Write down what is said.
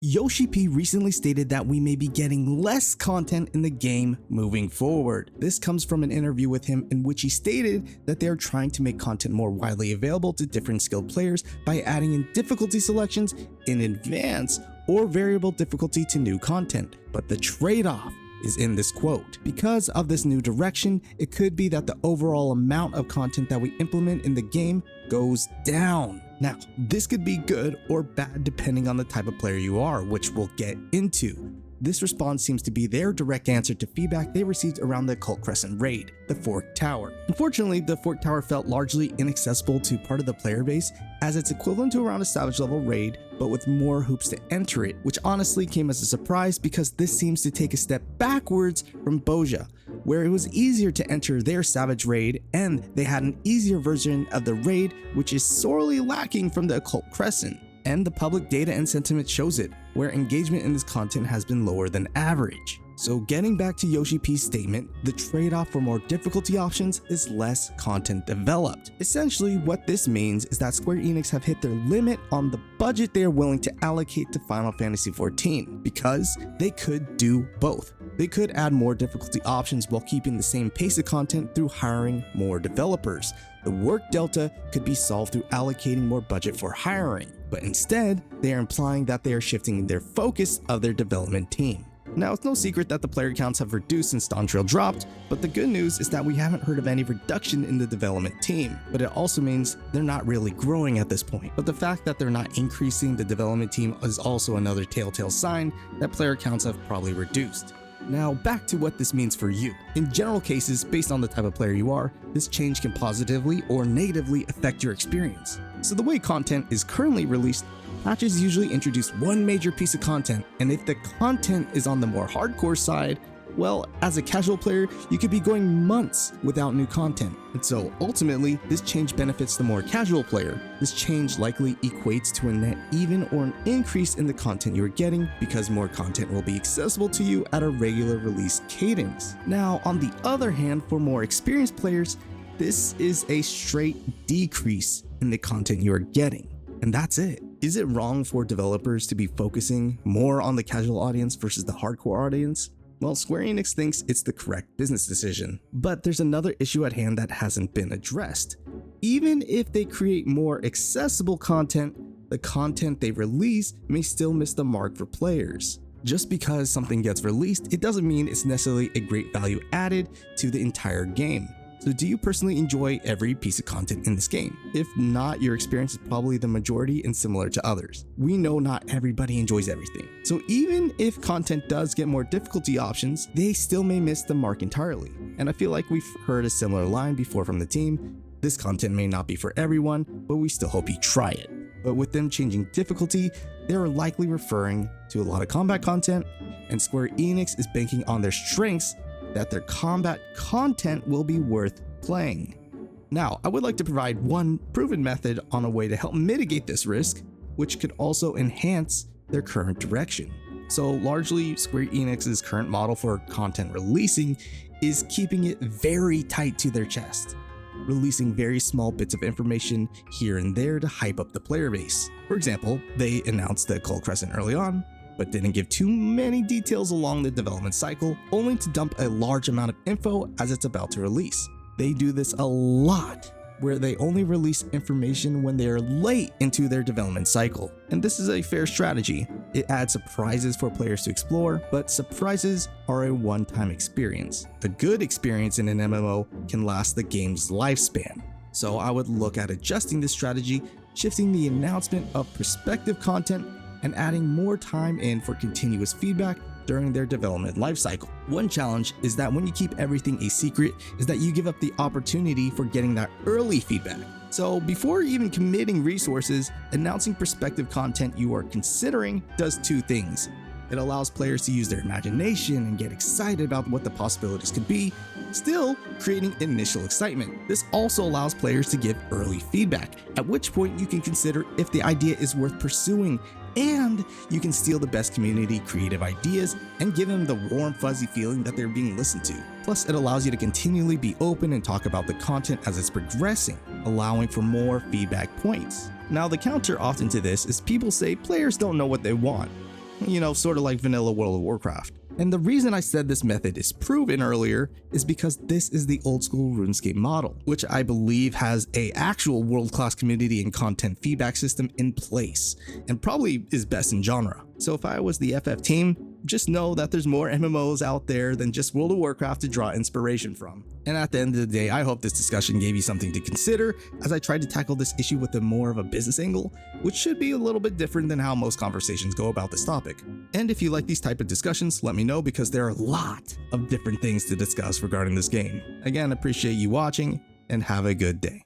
Yoshi P recently stated that we may be getting less content in the game moving forward. This comes from an interview with him in which he stated that they are trying to make content more widely available to different skilled players by adding in difficulty selections in advance or variable difficulty to new content. But the trade-off is in this quote. Because of this new direction, it could be that the overall amount of content that we implement in the game goes down. Now, this could be good or bad depending on the type of player you are, which we'll get into. This response seems to be their direct answer to feedback they received around the Occult Crescent raid, the Fork Tower. Unfortunately, the Fork Tower felt largely inaccessible to part of the player base, as it's equivalent to around a Savage level raid, but with more hoops to enter it, which honestly came as a surprise because this seems to take a step backwards from Boja, where it was easier to enter their Savage raid, and they had an easier version of the raid, which is sorely lacking from the Occult Crescent. And the public data and sentiment shows it, where engagement in this content has been lower than average. So getting back to Yoshi P's statement, the trade-off for more difficulty options is less content developed. Essentially, what this means is that Square Enix have hit their limit on the budget they are willing to allocate to Final Fantasy XIV, because they could do both. They could add more difficulty options while keeping the same pace of content through hiring more developers. The work delta could be solved through allocating more budget for hiring, but instead, they are implying that they are shifting their focus of their development team. Now, it's no secret that the player counts have reduced since Dawntrail dropped, but the good news is that we haven't heard of any reduction in the development team, but it also means they're not really growing at this point. But the fact that they're not increasing the development team is also another telltale sign that player counts have probably reduced. Now, back to what this means for you. In general cases, based on the type of player you are, this change can positively or negatively affect your experience. So the way content is currently released, patches usually introduce one major piece of content, and if the content is on the more hardcore side, well, as a casual player, you could be going months without new content. And so ultimately, this change benefits the more casual player. This change likely equates to a net even or an increase in the content you are getting, because more content will be accessible to you at a regular release cadence. Now, on the other hand, for more experienced players, this is a straight decrease in the content you are getting. And that's it. Is it wrong for developers to be focusing more on the casual audience versus the hardcore audience? Well, Square Enix thinks it's the correct business decision, but there's another issue at hand that hasn't been addressed. Even if they create more accessible content, the content they release may still miss the mark for players. Just because something gets released, it doesn't mean it's necessarily a great value added to the entire game. So do you personally enjoy every piece of content in this game? If not, your experience is probably the majority and similar to others. We know not everybody enjoys everything. So even if content does get more difficulty options, they still may miss the mark entirely. And I feel like we've heard a similar line before from the team. This content may not be for everyone, but we still hope you try it. But with them changing difficulty, they are likely referring to a lot of combat content, and Square Enix is banking on their strengths that their combat content will be worth playing. Now, I would like to provide one proven method on a way to help mitigate this risk, which could also enhance their current direction. So largely, Square Enix's current model for content releasing is keeping it very tight to their chest, releasing very small bits of information here and there to hype up the player base. For example, they announced the Occult Crescent early on, but didn't give too many details along the development cycle, only to dump a large amount of info as it's about to release. They do this a lot, where they only release information when they are late into their development cycle. And this is a fair strategy. It adds surprises for players to explore, but surprises are a one-time experience. A good experience in an MMO can last the game's lifespan. So I would look at adjusting this strategy, shifting the announcement of prospective content and adding more time in for continuous feedback during their development lifecycle. One challenge is that when you keep everything a secret is that you give up the opportunity for getting that early feedback. So before even committing resources, announcing prospective content you are considering does two things. It allows players to use their imagination and get excited about what the possibilities could be, still creating initial excitement. This also allows players to give early feedback, at which point you can consider if the idea is worth pursuing, and you can steal the best community creative ideas and give them the warm fuzzy feeling that they're being listened to. Plus, it allows you to continually be open and talk about the content as it's progressing, allowing for more feedback points. Now, the counter often to this is people say players don't know what they want. sort of like vanilla World of Warcraft. And the reason I said this method is proven earlier is because this is the old school RuneScape model, which I believe has a actual world-class community and content feedback system in place, and probably is best in genre. So if I was the FF team, just know that there's more MMOs out there than just World of Warcraft to draw inspiration from. And at the end of the day, I hope this discussion gave you something to consider as I tried to tackle this issue with a more of a business angle, which should be a little bit different than how most conversations go about this topic. And if you like these type of discussions, let me know because there are a lot of different things to discuss regarding this game. Again, appreciate you watching and have a good day.